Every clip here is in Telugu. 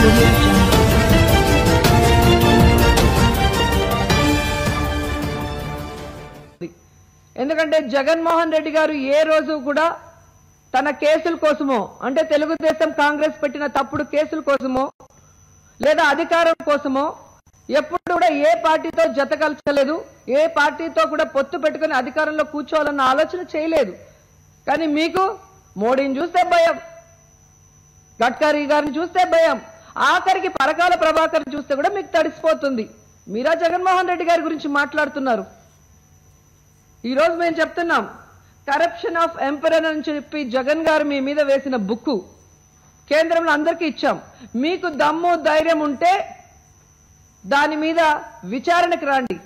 audio jungle. ఎందుకంటే జగన్మోహన్ రెడ్డి గారు ఏ రోజు కూడా తన కేసుల కోసమో అంటే తెలుగుదేశం కాంగ్రెస్ పెట్టిన తప్పుడు కేసుల కోసమో లేదా అధికారం కోసమో ఎప్పుడు కూడా ఏ పార్టీతో జతకల్చలేదు, ఏ పార్టీతో కూడా పొత్తు పెట్టుకుని అధికారంలో కూర్చోవాలన్న ఆలోచన చేయలేదు. కానీ మీకు మోడీని చూస్తే భయం, గడ్కరీ గారిని చూస్తే భయం, ఆఖరికి పరకాల ప్రభాకర్ చూస్తే కూడా మీకు తడిసిపోతుంది. మీరా జగన్మోహన్ రెడ్డి గారి గురించి మాట్లాడుతున్నారు. ఈ రోజు మేము చెప్తున్నాం, కరప్షన్ ఆఫ్ ఎంపరర్ అని చెప్పి జగన్ గారు మీ మీద వేసిన బుక్కు కేంద్రంలో అందరికీ ఇచ్చాం. మీకు దమ్ము ధైర్యం ఉంటే దాని మీద విచారణకు రండి.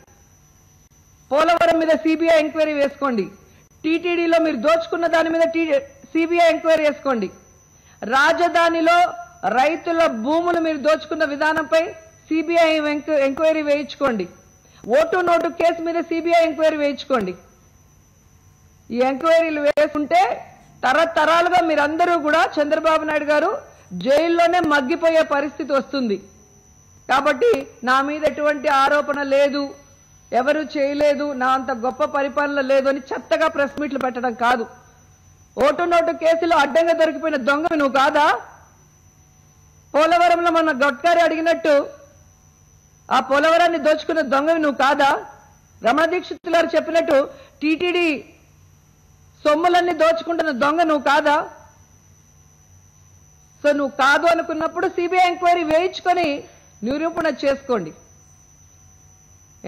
పోలవరం మీద సిబిఐ ఎంక్వైరీ వేసుకోండి. టీటీడీలో మీరు దోచుకున్న దాని మీద సిబిఐ ఎంక్వైరీ వేసుకోండి. రాజధానిలో రైతుల భూములు మీరు దోచుకున్న విధానంపై సిబిఐ ఎంక్వైరీ వేయించుకోండి. ఓటు నోటు కేసు మీద సిబిఐ ఎంక్వైరీ వేయించుకోండి. ఈ ఎంక్వైరీలు వేసుకుంటే తరతరాలుగా మీరందరూ కూడా చంద్రబాబు నాయుడు గారు జైల్లోనే మగ్గిపోయే పరిస్థితి వస్తుంది. కాబట్టి నా మీద ఎటువంటి ఆరోపణ లేదు, ఎవరు చేయలేదు, నా అంత గొప్ప పరిపాలన లేదు అని చెత్తగా ప్రెస్ మీట్లు పెట్టడం కాదు. ఓటు నోటు కేసులో అడ్డంగా దొరికిపోయిన దొంగ నువ్వు కాదా? పోలవరంలో మన గడ్కరీ అడిగినట్టు ఆ పోలవరాన్ని దోచుకున్న దొంగవి నువ్వు కాదా? రమణ దీక్షితులు గారు చెప్పినట్టు టీటీడీ సొమ్ములన్నీ దోచుకుంటున్న దొంగ నువ్వు కాదా? సో నువ్వు కాదు అనుకున్నప్పుడు సిబిఐ ఎంక్వైరీ వేయించుకొని నిరూపణ చేసుకోండి.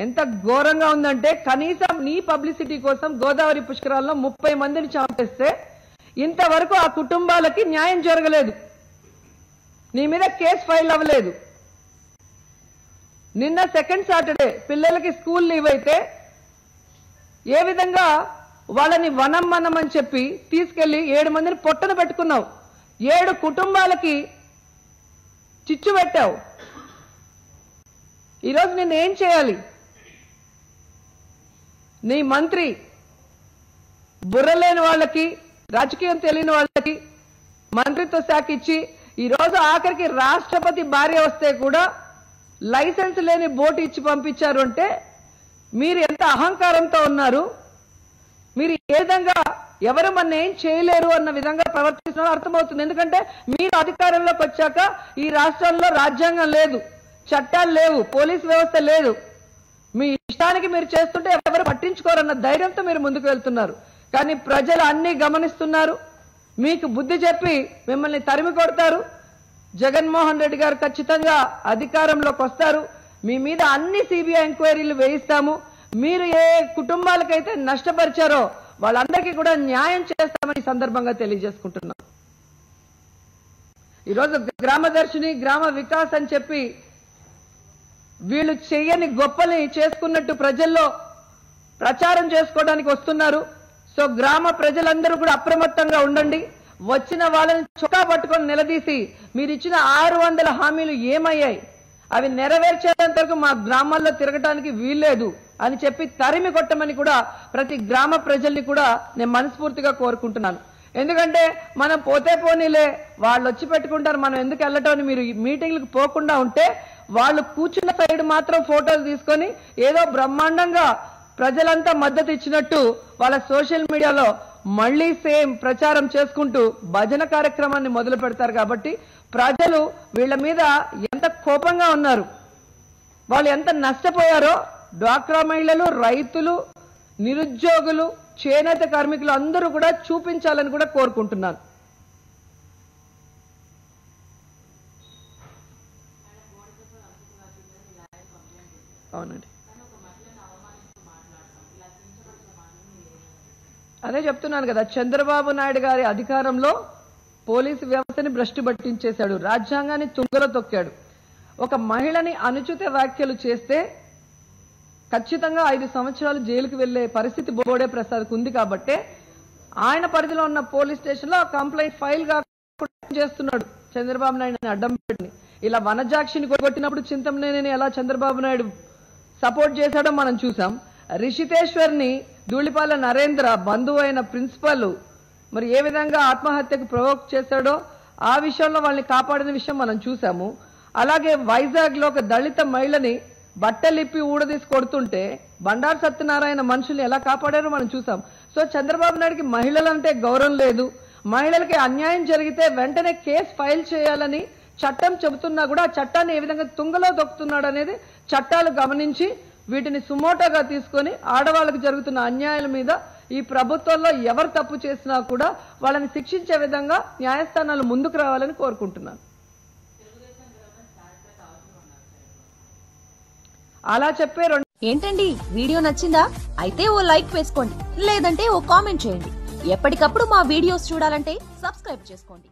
ఎంత ఘోరంగా ఉందంటే కనీసం నీ పబ్లిసిటీ కోసం గోదావరి పుష్కరాల్లో 30 మందిని చంపేస్తే ఇంతవరకు ఆ కుటుంబాలకి న్యాయం జరగలేదు. నీ మీద కేసు ఫైల్ అవ్వలేదు. నిన్న సెకండ్ సాటర్డే పిల్లలకి స్కూల్ లీవ్ అయితే ఏ విధంగా వాళ్ళని వనం అని చెప్పి తీసుకెళ్లి 7 మందిని పొట్టన పెట్టుకున్నావు. 7 కుటుంబాలకి చిచ్చు పెట్టావు. ఈరోజు నిన్ను ఏం చేయాలి? నీ మంత్రి బుర్రలేని వాళ్ళకి, రాజకీయం తెలియని వాళ్ళకి మంత్రిత్వ శాఖ ఇచ్చి ఈరోజు ఆఖరికి రాష్ట్రపతి భార్య వస్తే కూడా లైసెన్స్ లేని బోటు ఇచ్చి పంపించారు అంటే మీరు ఎంత అహంకారంతో ఉన్నారు, మీరు ఏ విధంగా ఎవరు మన ఏం చేయలేరు అన్న విధంగా ప్రవర్తిస్తున్నారో అర్థమవుతుంది. ఎందుకంటే మీరు అధికారంలోకి వచ్చాక ఈ రాష్ట్రంలో రాజ్యాంగం లేదు, చట్టాలు లేవు, పోలీస్ వ్యవస్థ లేదు. మీ ఇష్టానికి మీరు చేస్తుంటే ఎవరు పట్టించుకోరన్న ధైర్యంతో మీరు ముందుకు వెళ్తున్నారు. కానీ ప్రజలు అన్ని గమనిస్తున్నారు. మీకు బుద్ధి చెప్పి మిమ్మల్ని తరిమి కొడతారు. జగన్మోహన్ రెడ్డి గారు ఖచ్చితంగా అధికారంలోకి వస్తారు. మీ మీద అన్ని సిబిఐ ఎంక్వైరీలు వేయిస్తాము. మీరు ఏ కుటుంబాలకైతే నష్టపరిచారో వాళ్ళందరికీ కూడా న్యాయం చేస్తామని సందర్భంగా తెలియజేసుకుంటున్నాం. ఈరోజు గ్రామదర్శిని, గ్రామ వికాస్ అని చెప్పి వీళ్ళు చెయ్యని గొప్పని చేసుకున్నట్టు ప్రజల్లో ప్రచారం చేసుకోవడానికి వస్తున్నారు. సో గ్రామ ప్రజలందరూ కూడా అప్రమత్తంగా ఉండండి. వచ్చిన వాళ్ళని చొక్కా పట్టుకొని నిలదీసి మీరు ఇచ్చిన 600 హామీలు ఏమయ్యాయి, అవి నెరవేర్చేంత వరకు మా గ్రామాల్లో తిరగటానికి వీల్లేదు అని చెప్పి తరిమి కొట్టమని కూడా ప్రతి గ్రామ ప్రజల్ని కూడా నేను మనస్ఫూర్తిగా కోరుకుంటున్నాను. ఎందుకంటే మనం పోతే పోనీలే, వాళ్ళు వచ్చి పెట్టుకుంటారు, మనం ఎందుకు వెళ్ళటం అని మీరు మీటింగ్లకు పోకుండా ఉంటే వాళ్ళు కూర్చున్న సైడ్ మాత్రం ఫోటోలు తీసుకొని ఏదో బ్రహ్మాండంగా ప్రజలంతా మద్దతు ఇచ్చినట్టు వాళ్ళ సోషల్ మీడియాలో మళ్లీ సేమ్ ప్రచారం చేసుకుంటూ భజన కార్యక్రమాన్ని మొదలు పెడతారు. కాబట్టి ప్రజలు వీళ్ళ మీద ఎంత కోపంగా ఉన్నారు, వాళ్ళు ఎంత నష్టపోయారో డ్వాక్రా మహిళలు, రైతులు, నిరుద్యోగులు, చేనేత కార్మికులు అందరూ కూడా చూపించాలని కూడా కోరుకుంటున్నాను. అవునండి, అదే చెప్తున్నాను కదా. చంద్రబాబు నాయుడు గారి అధికారంలో పోలీసు వ్యవస్థని భ్రష్టు పట్టించేశాడు, రాజ్యాంగాన్ని తుంగలో తొక్కాడు. ఒక మహిళని అనుచిత వ్యాఖ్యలు చేస్తే ఖచ్చితంగా 5 సంవత్సరాలు జైలుకు వెళ్లే పరిస్థితి బోడే ప్రసాద్కు ఉంది. కాబట్టి ఆయన పరిధిలో ఉన్న పోలీస్ స్టేషన్ లో కంప్లైంట్ ఫైల్ కాకుండా చేస్తున్నాడు చంద్రబాబు నాయుడు అడ్డం పెట్టి. ఇలా వనజాక్షిని కొట్టినప్పుడు చింతమనేని ఎలా చంద్రబాబు నాయుడు సపోర్ట్ చేశాడో మనం చూసాం. రిషితేశ్వర్ని ధూళిపాల నరేంద్ర బంధువు అయిన ప్రిన్సిపల్ మరి ఏ విధంగా ఆత్మహత్యకు ప్రవోక్ చేశాడో ఆ విషయంలో వాళ్ళని కాపాడిన విషయం మనం చూసాము. అలాగే వైజాగ్ లో ఒక దళిత మహిళని బట్టలిప్పి ఊడదీసి కొడుతుంటే బండారు సత్యనారాయణ మనుషుల్ని ఎలా కాపాడారో మనం చూసాం. సో చంద్రబాబు నాయుడికి మహిళలంటే గౌరవం లేదు, మహిళలకి అన్యాయం జరిగితే వెంటనే కేసు ఫైల్ చేయాలని చట్టం చెబుతున్నా కూడా ఆ చట్టాన్ని ఏ విధంగా తుంగలో దొక్కుతున్నాడు అనేది చట్టాలు గమనించి వీటిని సుమోటోగా తీసుకొని ఆడవాళ్ళకు జరుగుతున్న అన్యాయాల మీద ఈ ప్రభుత్వంలో ఎవరు తప్పు చేసినా కూడా వాళ్ళని శిక్షించే విధంగా న్యాయస్థానాలు ముందుకు రావాలని కోరుకుంటున్నాను. అలా చెప్పే ఏంటండి వీడియో నచ్చిందా? అయితే ఓ లైక్ వేసుకోండి, లేదంటే ఓ కామెంట్ చేయండి. ఎప్పటికప్పుడు మా వీడియోస్ చూడాలంటే సబ్స్క్రైబ్ చేసుకోండి.